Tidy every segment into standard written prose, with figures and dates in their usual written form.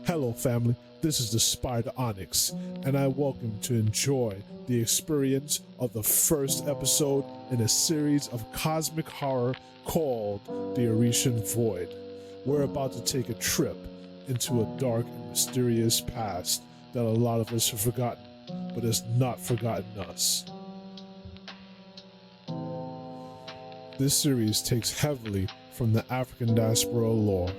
Hello family, this is the Spider Onyx, and I welcome you to enjoy the experience of the first episode in a series of cosmic horror called the Orishan Void. We're about to take a trip into a dark and mysterious past that a lot of us have forgotten, but has not forgotten us. This series takes heavily from the African diaspora lore,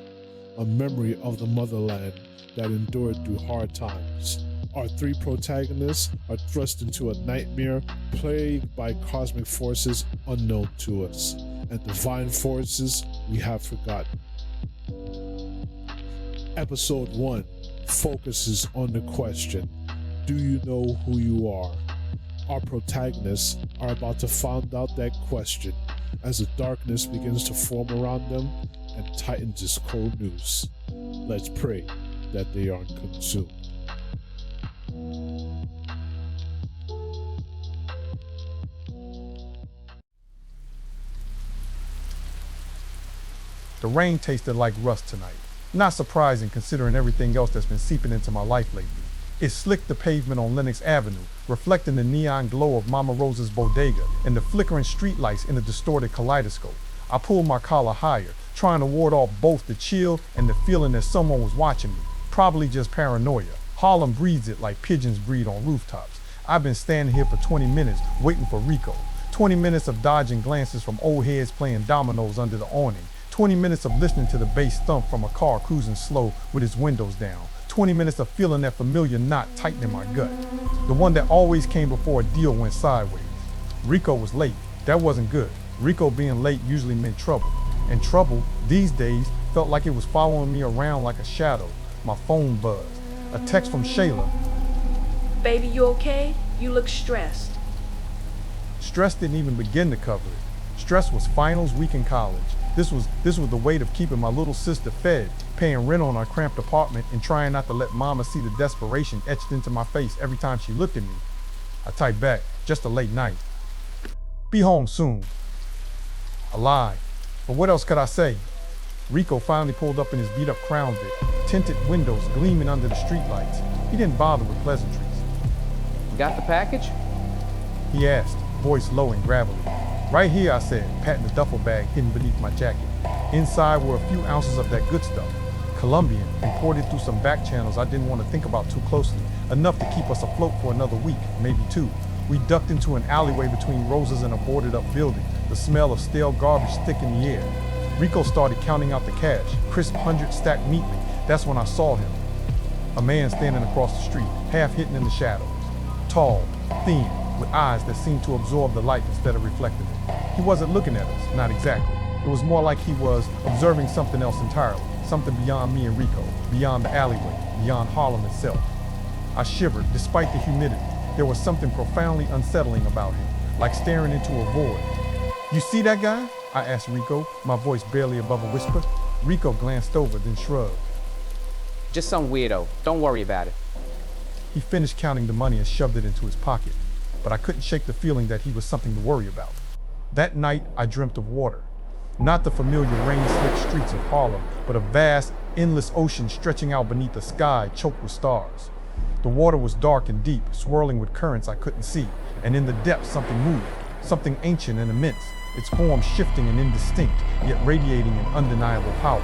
a memory of the motherland that endured through hard times. Our three protagonists are thrust into a nightmare plagued by cosmic forces unknown to us and divine forces we have forgotten. Episode 1 focuses on the question, do you know who you are? Our protagonists are about to find out that question as the darkness begins to form around them and tightens its cold noose. Let's pray that they aren't consumed. The rain tasted like rust tonight. Not surprising considering everything else that's been seeping into my life lately. It slicked the pavement on Lenox Avenue, reflecting the neon glow of Mama Rosa's bodega and the flickering streetlights in a distorted kaleidoscope. I pulled my collar higher, trying to ward off both the chill and the feeling that someone was watching me. Probably just paranoia. Harlem breeds it like pigeons breed on rooftops. I've been standing here for 20 minutes waiting for Rico. 20 minutes of dodging glances from old heads playing dominoes under the awning. 20 minutes of listening to the bass thump from a car cruising slow with its windows down. 20 minutes of feeling that familiar knot tightening my gut. The one that always came before a deal went sideways. Rico was late. That wasn't good. Rico being late usually meant trouble. And trouble, these days, felt like it was following me around like a shadow. My phone buzzed. A text from Shayla. Baby, you okay? You look stressed. Stress didn't even begin to cover it. Stress was finals week in college. This was the weight of keeping my little sister fed, paying rent on our cramped apartment, and trying not to let mama see the desperation etched into my face every time she looked at me. I typed back, just a late night. Be home soon. I lied. But what else could I say? Rico finally pulled up in his beat-up Crown Vic, tinted windows gleaming under the streetlights. He didn't bother with pleasantries. Got the package? He asked, voice low and gravelly. Right here, I said, patting the duffel bag hidden beneath my jacket. Inside were a few ounces of that good stuff. Colombian, imported through some back channels I didn't want to think about too closely, enough to keep us afloat for another week, maybe two. We ducked into an alleyway between roses and a boarded-up building, the smell of stale garbage thick in the air. Rico started counting out the cash, crisp hundreds stacked neatly. That's when I saw him. A man standing across the street, half hidden in the shadows. Tall, thin, with eyes that seemed to absorb the light instead of reflecting it. He wasn't looking at us, not exactly. It was more like he was observing something else entirely, something beyond me and Rico, beyond the alleyway, beyond Harlem itself. I shivered, despite the humidity. There was something profoundly unsettling about him, like staring into a void. You see that guy? I asked Rico, my voice barely above a whisper. Rico glanced over, then shrugged. Just some weirdo. Don't worry about it. He finished counting the money and shoved it into his pocket, but I couldn't shake the feeling that he was something to worry about. That night, I dreamt of water. Not the familiar rain-slicked streets of Harlem, but a vast, endless ocean stretching out beneath a sky choked with stars. The water was dark and deep, swirling with currents I couldn't see, and in the depths something moved, something ancient and immense, its form shifting and indistinct, yet radiating an undeniable power.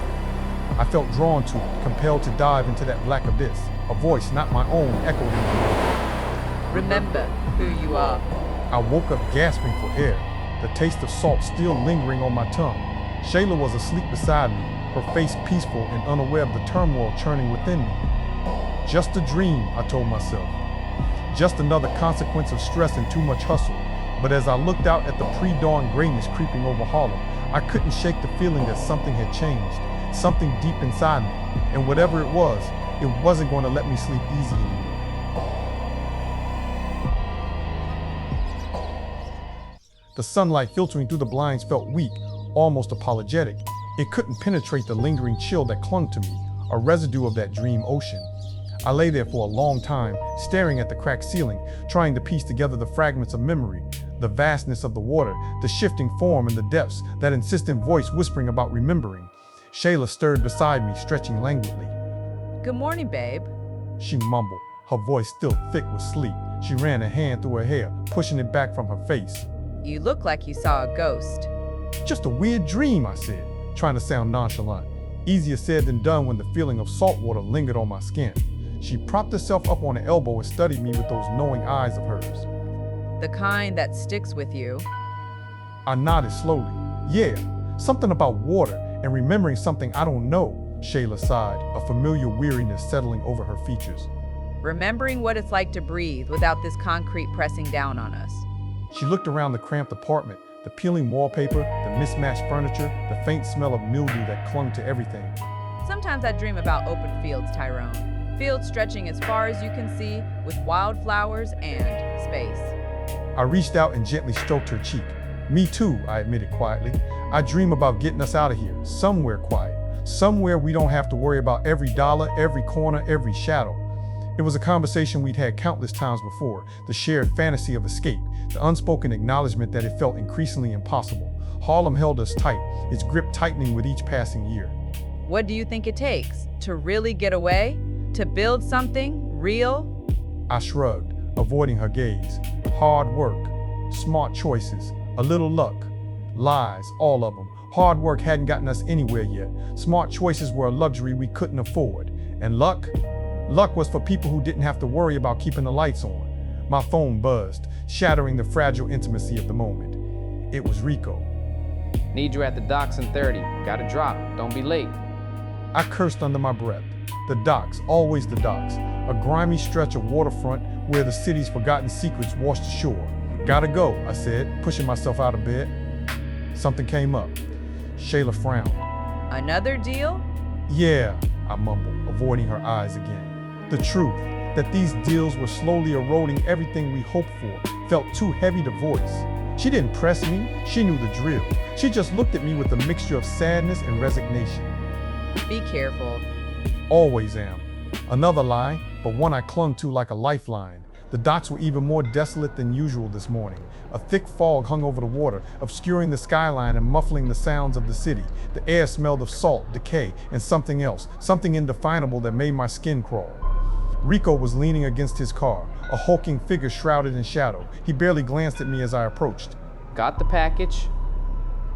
I felt drawn to it, compelled to dive into that black abyss. A voice, not my own, echoed in my ear. Remember who you are. I woke up gasping for air, the taste of salt still lingering on my tongue. Shayla was asleep beside me, her face peaceful and unaware of the turmoil churning within me. Just a dream, I told myself. Just another consequence of stress and too much hustle. But as I looked out at the pre-dawn grayness creeping over Harlem, I couldn't shake the feeling that something had changed, something deep inside me. And whatever it wasn't going to let me sleep easy anymore. The sunlight filtering through the blinds felt weak, almost apologetic. It couldn't penetrate the lingering chill that clung to me, a residue of that dream ocean. I lay there for a long time, staring at the cracked ceiling, trying to piece together the fragments of memory, the vastness of the water, the shifting form in the depths, that insistent voice whispering about remembering. Shayla stirred beside me, stretching languidly. Good morning, babe. She mumbled, her voice still thick with sleep. She ran a hand through her hair, pushing it back from her face. You look like you saw a ghost. Just a weird dream, I said, trying to sound nonchalant. Easier said than done when the feeling of salt water lingered on my skin. She propped herself up on her elbow and studied me with those knowing eyes of hers. The kind that sticks with you. I nodded slowly. Yeah, something about water and remembering something I don't know, Shayla sighed, a familiar weariness settling over her features. Remembering what it's like to breathe without this concrete pressing down on us. She looked around the cramped apartment, the peeling wallpaper, the mismatched furniture, the faint smell of mildew that clung to everything. Sometimes I dream about open fields, Tyrone. Fields stretching as far as you can see with wildflowers and space. I reached out and gently stroked her cheek. Me too, I admitted quietly. I dream about getting us out of here, somewhere quiet, somewhere we don't have to worry about every dollar, every corner, every shadow. It was a conversation we'd had countless times before, the shared fantasy of escape, the unspoken acknowledgement that it felt increasingly impossible. Harlem held us tight, its grip tightening with each passing year. What do you think it takes to really get away? To build something real? I shrugged, avoiding her gaze. Hard work, smart choices, a little luck. Lies, all of them. Hard work hadn't gotten us anywhere yet. Smart choices were a luxury we couldn't afford. And luck? Luck was for people who didn't have to worry about keeping the lights on. My phone buzzed, shattering the fragile intimacy of the moment. It was Rico. Need you at the docks in 30. Gotta drop. Don't be late. I cursed under my breath. The docks, always the docks. A grimy stretch of waterfront where the city's forgotten secrets washed ashore. Gotta go, I said, pushing myself out of bed. Something came up. Shayla frowned. Another deal? Yeah, I mumbled, avoiding her eyes again. The truth, that these deals were slowly eroding everything we hoped for, felt too heavy to voice. She didn't press me, she knew the drill. She just looked at me with a mixture of sadness and resignation. Be careful. Always am. Another lie, but one I clung to like a lifeline. The docks were even more desolate than usual this morning. A thick fog hung over the water, obscuring the skyline and muffling the sounds of the city. The air smelled of salt, decay, and something else, something indefinable that made my skin crawl. Rico was leaning against his car, a hulking figure shrouded in shadow. He barely glanced at me as I approached. Got the package?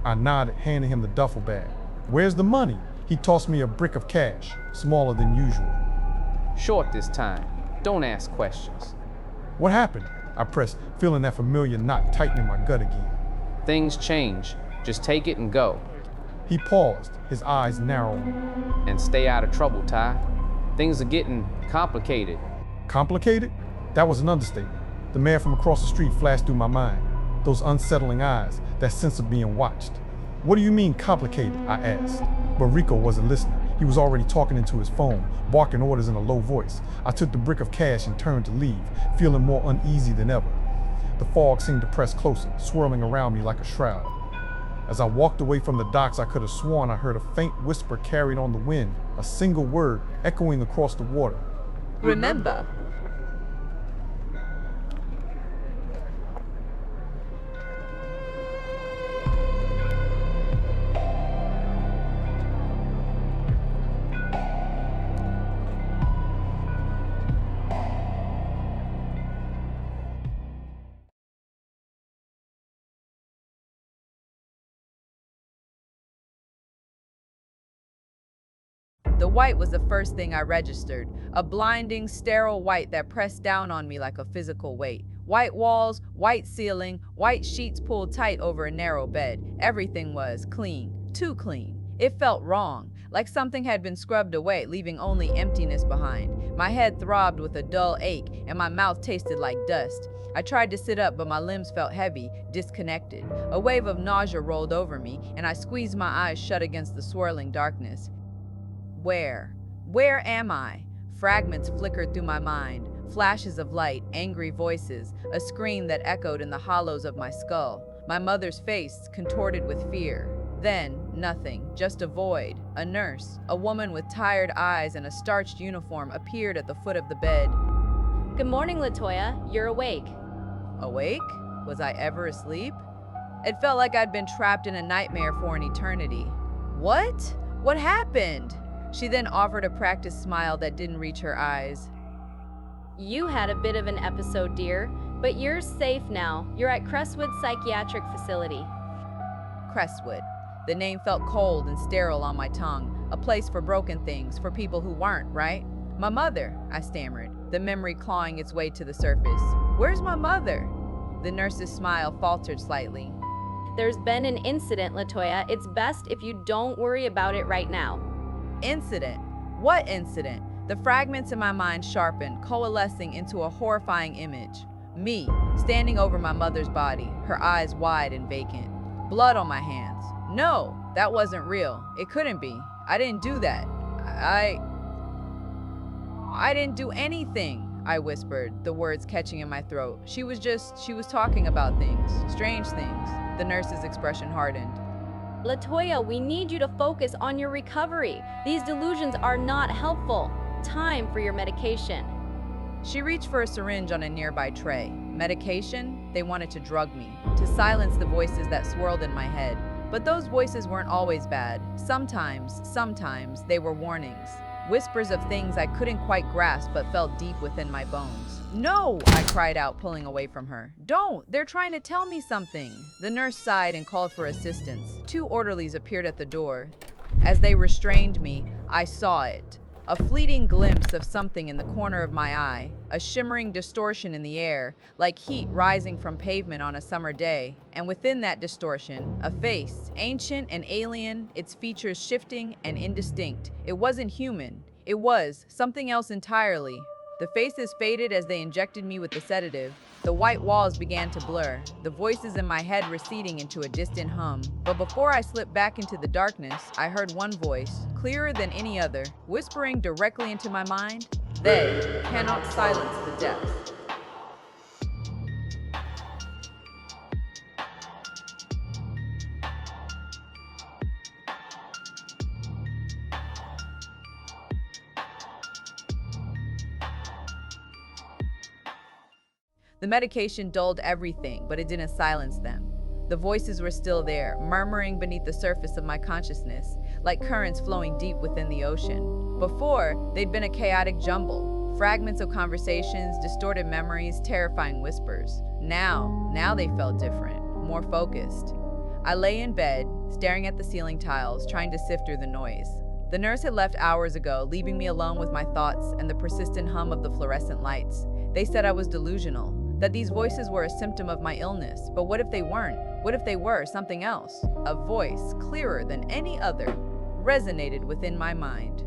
I nodded, handing him the duffel bag. Where's the money? He tossed me a brick of cash, smaller than usual. Short this time. Don't ask questions. What happened? I pressed, feeling that familiar knot tightening my gut again. Things change. Just take it and go. He paused, his eyes narrowing. And stay out of trouble, Ty. Things are getting complicated. Complicated? That was an understatement. The man from across the street flashed through my mind. Those unsettling eyes, that sense of being watched. What do you mean complicated? I asked. But Rico wasn't listening. He was already talking into his phone, barking orders in a low voice. I took the brick of cash and turned to leave, feeling more uneasy than ever. The fog seemed to press closer, swirling around me like a shroud. As I walked away from the docks, I could have sworn I heard a faint whisper carried on the wind, a single word echoing across the water. Remember. The white was the first thing I registered, a blinding, sterile white that pressed down on me like a physical weight. White walls, white ceiling, white sheets pulled tight over a narrow bed. Everything was clean, too clean. It felt wrong, like something had been scrubbed away, leaving only emptiness behind. My head throbbed with a dull ache, and my mouth tasted like dust. I tried to sit up, but my limbs felt heavy, disconnected. A wave of nausea rolled over me, and I squeezed my eyes shut against the swirling darkness. Where? Where am I? Fragments flickered through my mind, flashes of light, angry voices, a scream that echoed in the hollows of my skull. My mother's face contorted with fear. Then, nothing, just a void. A nurse, a woman with tired eyes and a starched uniform, appeared at the foot of the bed. Good morning, Latoya. You're awake. Awake? Was I ever asleep? It felt like I'd been trapped in a nightmare for an eternity. What? What happened? She then offered a practiced smile that didn't reach her eyes. You had a bit of an episode, dear, but you're safe now. You're at Crestwood Psychiatric Facility. Crestwood. The name felt cold and sterile on my tongue, a place for broken things, for people who weren't, right? My mother, I stammered, the memory clawing its way to the surface. Where's my mother? The nurse's smile faltered slightly. There's been an incident, Latoya. It's best if you don't worry about it right now. Incident? What incident? The fragments in my mind sharpened, coalescing into a horrifying image. Me, standing over my mother's body, her eyes wide and vacant. Blood on my hands. No, that wasn't real. It couldn't be. I didn't do that. I didn't do anything, I whispered, the words catching in my throat. She was talking about things, strange things. The nurse's expression hardened. Latoya, we need you to focus on your recovery. These delusions are not helpful. Time for your medication. She reached for a syringe on a nearby tray. Medication? They wanted to drug me, to silence the voices that swirled in my head. But those voices weren't always bad. Sometimes they were warnings. Whispers of things I couldn't quite grasp but felt deep within my bones. No, I cried out, pulling away from her. Don't, they're trying to tell me something. The nurse sighed and called for assistance. 2 orderlies appeared at the door. As they restrained me, I saw it. A fleeting glimpse of something in the corner of my eye, a shimmering distortion in the air, like heat rising from pavement on a summer day. And within that distortion, a face, ancient and alien, its features shifting and indistinct. It wasn't human. It was something else entirely. The faces faded as they injected me with the sedative. The white walls began to blur, the voices in my head receding into a distant hum. But before I slipped back into the darkness, I heard one voice, clearer than any other, whispering directly into my mind, "They cannot silence the depths." The medication dulled everything, but it didn't silence them. The voices were still there, murmuring beneath the surface of my consciousness, like currents flowing deep within the ocean. Before, they'd been a chaotic jumble, fragments of conversations, distorted memories, terrifying whispers. Now they felt different, more focused. I lay in bed, staring at the ceiling tiles, trying to sift through the noise. The nurse had left hours ago, leaving me alone with my thoughts and the persistent hum of the fluorescent lights. They said I was delusional, that these voices were a symptom of my illness. But what if they weren't? What if they were something else? A voice, clearer than any other, resonated within my mind.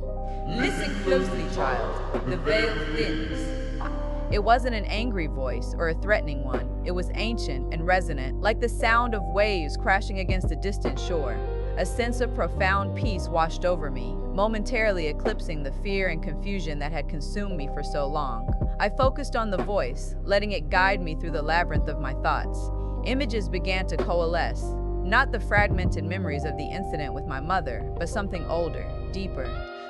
Listen closely, child. The veil thins. It wasn't an angry voice or a threatening one. It was ancient and resonant, like the sound of waves crashing against a distant shore. A sense of profound peace washed over me, momentarily eclipsing the fear and confusion that had consumed me for so long. I focused on the voice, letting it guide me through the labyrinth of my thoughts. Images began to coalesce, not the fragmented memories of the incident with my mother, but something older, deeper.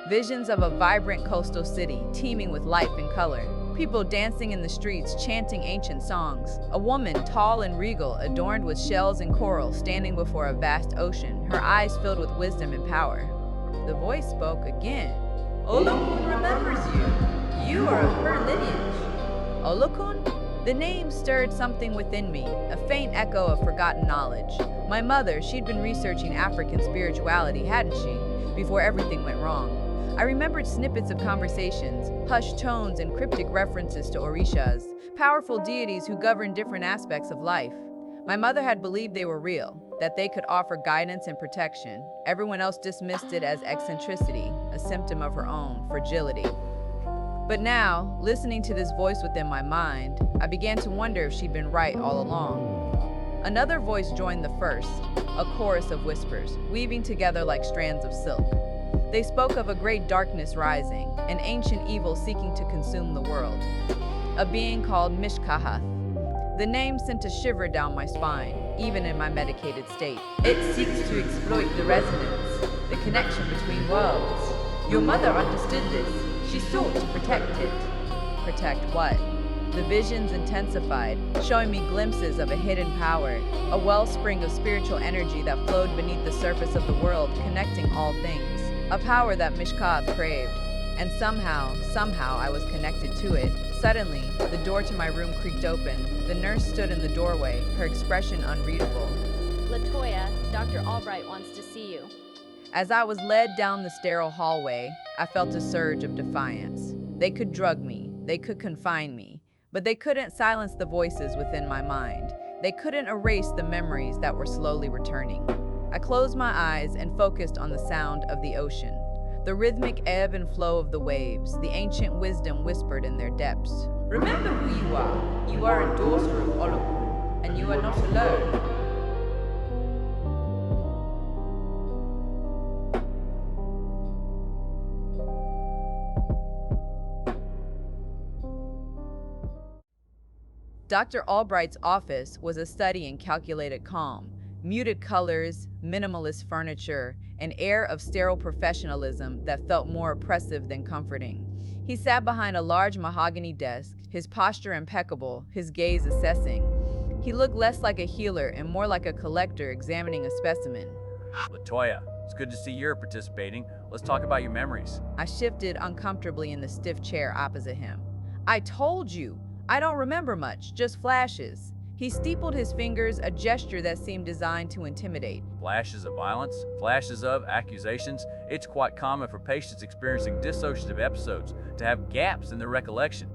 Visions of a vibrant coastal city, teeming with life and color. People dancing in the streets, chanting ancient songs. A woman, tall and regal, adorned with shells and coral, standing before a vast ocean, her eyes filled with wisdom and power. The voice spoke again. Olokun remembers you. You are of her lineage. Olokun? The name stirred something within me, a faint echo of forgotten knowledge. My mother, she'd been researching African spirituality, hadn't she, before everything went wrong. I remembered snippets of conversations, hushed tones and cryptic references to Orishas, powerful deities who govern different aspects of life. My mother had believed they were real, that they could offer guidance and protection. Everyone else dismissed it as eccentricity, a symptom of her own fragility. But now, listening to this voice within my mind, I began to wonder if she'd been right all along. Another voice joined the first, a chorus of whispers, weaving together like strands of silk. They spoke of a great darkness rising, an ancient evil seeking to consume the world. A being called Mishkahath. The name sent a shiver down my spine, even in my medicated state. It seeks to exploit the resonance, the connection between worlds. Your mother understood this. She sought to protect it. Protect what? The visions intensified, showing me glimpses of a hidden power, a wellspring of spiritual energy that flowed beneath the surface of the world, connecting all things. a power that Mishkath craved. And somehow I was connected to it. Suddenly, the door to my room creaked open. The nurse stood in the doorway, her expression unreadable. Latoya, Dr. Albright wants to see you. As I was led down the sterile hallway, I felt a surge of defiance. They could drug me, they could confine me, but they couldn't silence the voices within my mind. They couldn't erase the memories that were slowly returning. I closed my eyes and focused on the sound of the ocean. The rhythmic ebb and flow of the waves, the ancient wisdom whispered in their depths. Remember who you are. You are a daughter of Oloku, and you are not alone. Dr. Albright's office was a study in calculated calm. Muted colors, minimalist furniture, an air of sterile professionalism that felt more oppressive than comforting. He sat behind a large mahogany desk, his posture impeccable, his gaze assessing. He looked less like a healer and more like a collector examining a specimen. Latoya, it's good to see you're participating. Let's talk about your memories. I shifted uncomfortably in the stiff chair opposite him. I told you, I don't remember much, just flashes. He steepled his fingers, a gesture that seemed designed to intimidate. Flashes of violence, flashes of accusations. It's quite common for patients experiencing dissociative episodes to have gaps in their recollection.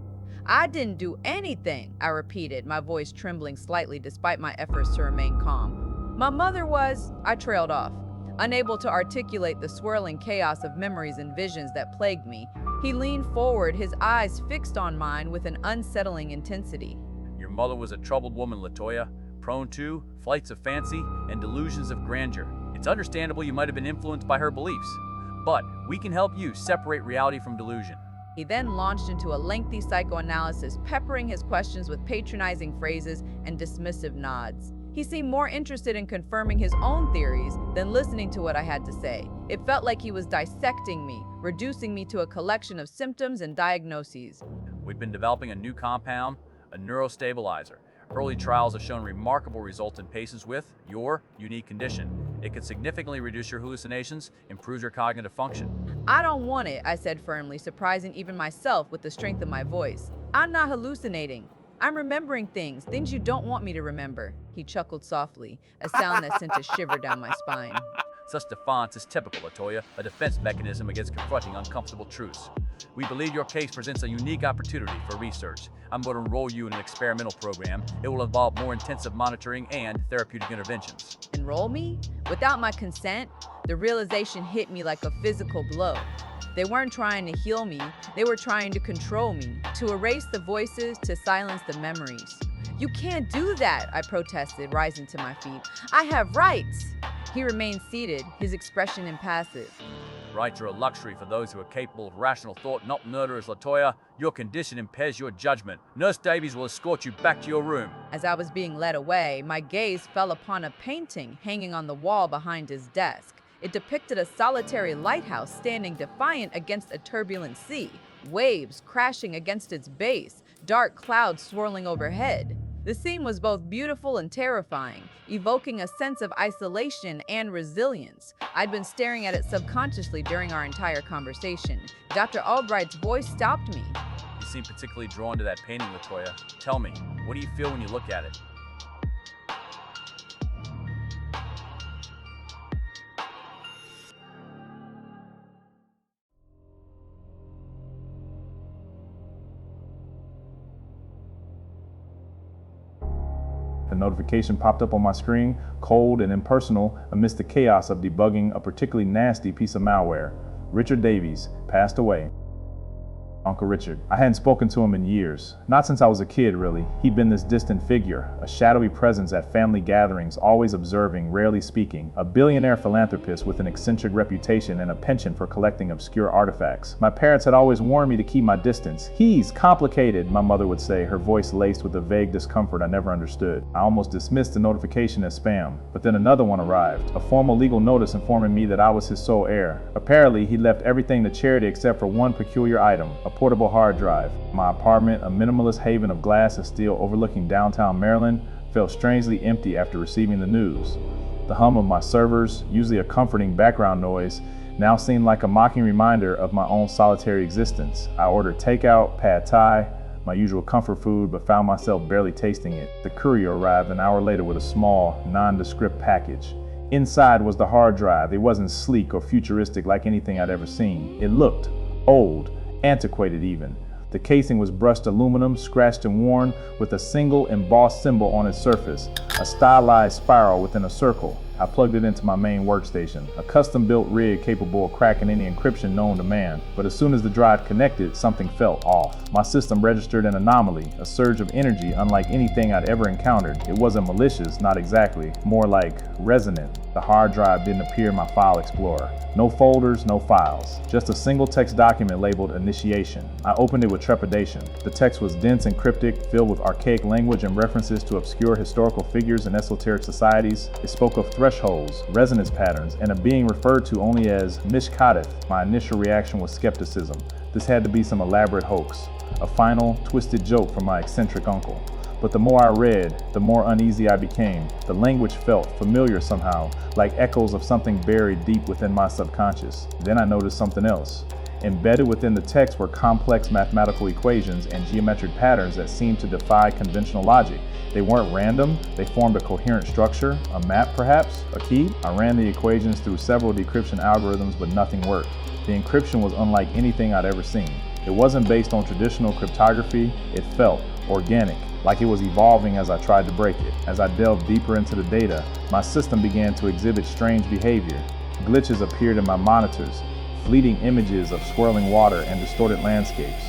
I didn't do anything, I repeated, my voice trembling slightly despite my efforts to remain calm. My mother was, I trailed off. Unable to articulate the swirling chaos of memories and visions that plagued me, he leaned forward, his eyes fixed on mine with an unsettling intensity. Your mother was a troubled woman, Latoya, prone to flights of fancy and delusions of grandeur. It's understandable you might have been influenced by her beliefs, but we can help you separate reality from delusion. He then launched into a lengthy psychoanalysis, peppering his questions with patronizing phrases and dismissive nods. He seemed more interested in confirming his own theories than listening to what I had to say. It felt like he was dissecting me, reducing me to a collection of symptoms and diagnoses. We've been developing a new compound, a neurostabilizer. Early trials have shown remarkable results in patients with your unique condition. It can significantly reduce your hallucinations, improve your cognitive function. I don't want it, I said firmly, surprising even myself with the strength of my voice. I'm not hallucinating. I'm remembering things you don't want me to remember. He chuckled softly, a sound that sent a shiver down my spine. Such defiance is typical, Latoya, a defense mechanism against confronting uncomfortable truths. We believe your case presents a unique opportunity for research. I'm going to enroll you in an experimental program. It will involve more intensive monitoring and therapeutic interventions. Enroll me? Without my consent? The realization hit me like a physical blow. They weren't trying to heal me, they were trying to control me, to erase the voices, to silence the memories. You can't do that, I protested, rising to my feet. I have rights. He remained seated, his expression impassive. Rights are a luxury for those who are capable of rational thought, not murderers, Latoya. Your condition impairs your judgment. Nurse Davies will escort you back to your room. As I was being led away, my gaze fell upon a painting hanging on the wall behind his desk. It depicted a solitary lighthouse standing defiant against a turbulent sea, waves crashing against its base, dark clouds swirling overhead. The scene was both beautiful and terrifying, evoking a sense of isolation and resilience. I'd been staring at it subconsciously during our entire conversation. Dr. Albright's voice stopped me. You seem particularly drawn to that painting, Latoya. Tell me, what do you feel when you look at it? A notification popped up on my screen, cold and impersonal amidst the chaos of debugging a particularly nasty piece of malware. Richard Davies passed away. Uncle Richard. I hadn't spoken to him in years. Not since I was a kid, really. He'd been this distant figure, a shadowy presence at family gatherings, always observing, rarely speaking. A billionaire philanthropist with an eccentric reputation and a penchant for collecting obscure artifacts. My parents had always warned me to keep my distance. He's complicated, my mother would say, her voice laced with a vague discomfort I never understood. I almost dismissed the notification as spam, but then another one arrived. A formal legal notice informing me that I was his sole heir. Apparently, he left everything to charity except for one peculiar item, a portable hard drive. My apartment, a minimalist haven of glass and steel overlooking downtown Maryland, felt strangely empty after receiving the news. The hum of my servers, usually a comforting background noise, now seemed like a mocking reminder of my own solitary existence. I ordered takeout, pad thai, my usual comfort food, but found myself barely tasting it. The courier arrived an hour later with a small, nondescript package. Inside was the hard drive. It wasn't sleek or futuristic like anything I'd ever seen. It looked old, antiquated even. The casing was brushed aluminum, scratched and worn, with a single embossed symbol on its surface, a stylized spiral within a circle. I plugged it into my main workstation, a custom-built rig capable of cracking any encryption known to man. But as soon as the drive connected, something felt off. My system registered an anomaly, a surge of energy unlike anything I'd ever encountered. It wasn't malicious, not exactly, more like resonant. The hard drive didn't appear in my file explorer. No folders, no files. Just a single text document labeled Initiation. I opened it with trepidation. The text was dense and cryptic, filled with archaic language and references to obscure historical figures and esoteric societies. It spoke of thresholds, resonance patterns, and a being referred to only as Mishkadeth. My initial reaction was skepticism. This had to be some elaborate hoax, a final, twisted joke from my eccentric uncle. But the more I read, the more uneasy I became. The language felt familiar somehow, like echoes of something buried deep within my subconscious. Then I noticed something else. Embedded within the text were complex mathematical equations and geometric patterns that seemed to defy conventional logic. They weren't random, they formed a coherent structure, a map perhaps, a key. I ran the equations through several decryption algorithms, but nothing worked. The encryption was unlike anything I'd ever seen. It wasn't based on traditional cryptography, it felt organic, like it was evolving as I tried to break it. As I delved deeper into the data, my system began to exhibit strange behavior. Glitches appeared in my monitors, fleeting images of swirling water and distorted landscapes.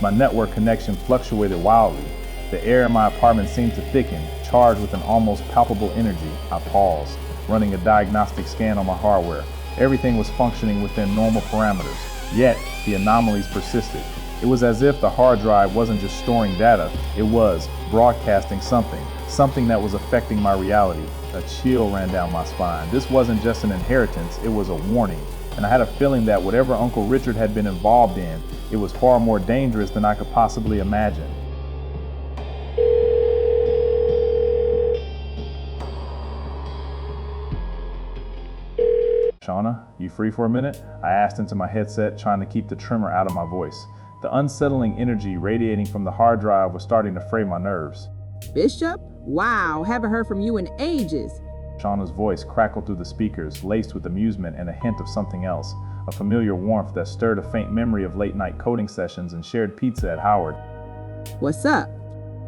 My network connection fluctuated wildly. The air in my apartment seemed to thicken, charged with an almost palpable energy. I paused, running a diagnostic scan on my hardware. Everything was functioning within normal parameters, yet the anomalies persisted. It was as if the hard drive wasn't just storing data, it was broadcasting something that was affecting my reality. A chill ran down my spine. This wasn't just an inheritance, it was a warning. And I had a feeling that whatever Uncle Richard had been involved in, it was far more dangerous than I could possibly imagine. Shauna, you free for a minute? I asked into my headset, trying to keep the tremor out of my voice. The unsettling energy radiating from the hard drive was starting to fray my nerves. Bishop? Wow, haven't heard from you in ages. Shauna's voice crackled through the speakers, laced with amusement and a hint of something else, a familiar warmth that stirred a faint memory of late-night coding sessions and shared pizza at Howard. What's up?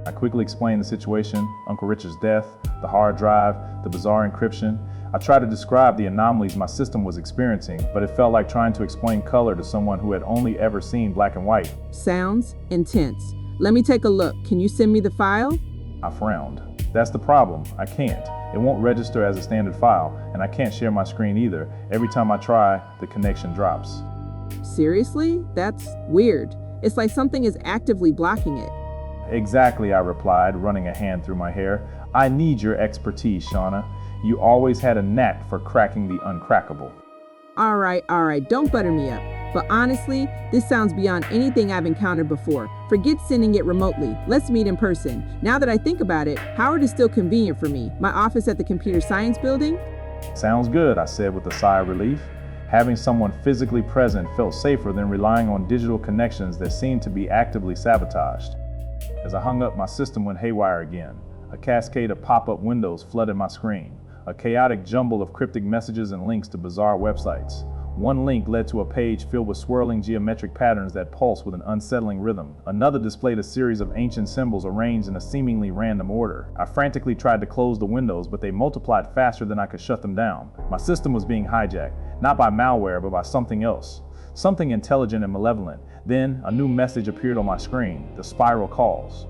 I quickly explained the situation, Uncle Richard's death, the hard drive, the bizarre encryption. I tried to describe the anomalies my system was experiencing, but it felt like trying to explain color to someone who had only ever seen black and white. Sounds intense. Let me take a look. Can you send me the file? I frowned. That's the problem. I can't. It won't register as a standard file, and I can't share my screen either. Every time I try, the connection drops. Seriously? That's weird. It's like something is actively blocking it. Exactly, I replied, running a hand through my hair. I need your expertise, Shauna. You always had a knack for cracking the uncrackable. All right, don't butter me up. But honestly, this sounds beyond anything I've encountered before. Forget sending it remotely. Let's meet in person. Now that I think about it, Howard is still convenient for me. My office at the Computer Science Building? Sounds good, I said with a sigh of relief. Having someone physically present felt safer than relying on digital connections that seemed to be actively sabotaged. As I hung up, my system went haywire again. A cascade of pop-up windows flooded my screen. A chaotic jumble of cryptic messages and links to bizarre websites. One link led to a page filled with swirling geometric patterns that pulsed with an unsettling rhythm. Another displayed a series of ancient symbols arranged in a seemingly random order. I frantically tried to close the windows, but they multiplied faster than I could shut them down. My system was being hijacked, not by malware, but by something else. Something intelligent and malevolent. Then, a new message appeared on my screen, the spiral calls.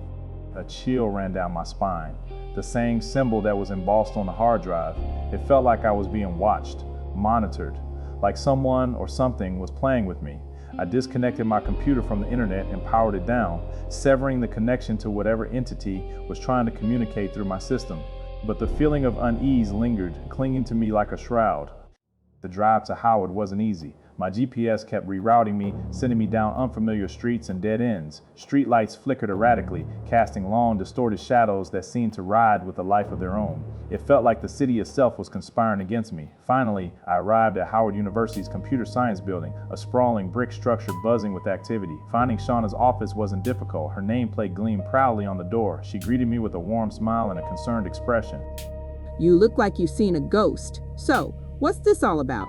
A chill ran down my spine. The same symbol that was embossed on the hard drive. It felt like I was being watched, monitored, like someone or something was playing with me. I disconnected my computer from the internet and powered it down, severing the connection to whatever entity was trying to communicate through my system. But the feeling of unease lingered, clinging to me like a shroud. The drive to Howard wasn't easy. My GPS kept rerouting me, sending me down unfamiliar streets and dead ends. Street lights flickered erratically, casting long, distorted shadows that seemed to ride with a life of their own. It felt like the city itself was conspiring against me. Finally, I arrived at Howard University's computer science building, a sprawling brick structure buzzing with activity. Finding Shauna's office wasn't difficult. Her nameplate gleamed proudly on the door. She greeted me with a warm smile and a concerned expression. You look like you've seen a ghost. So, what's this all about?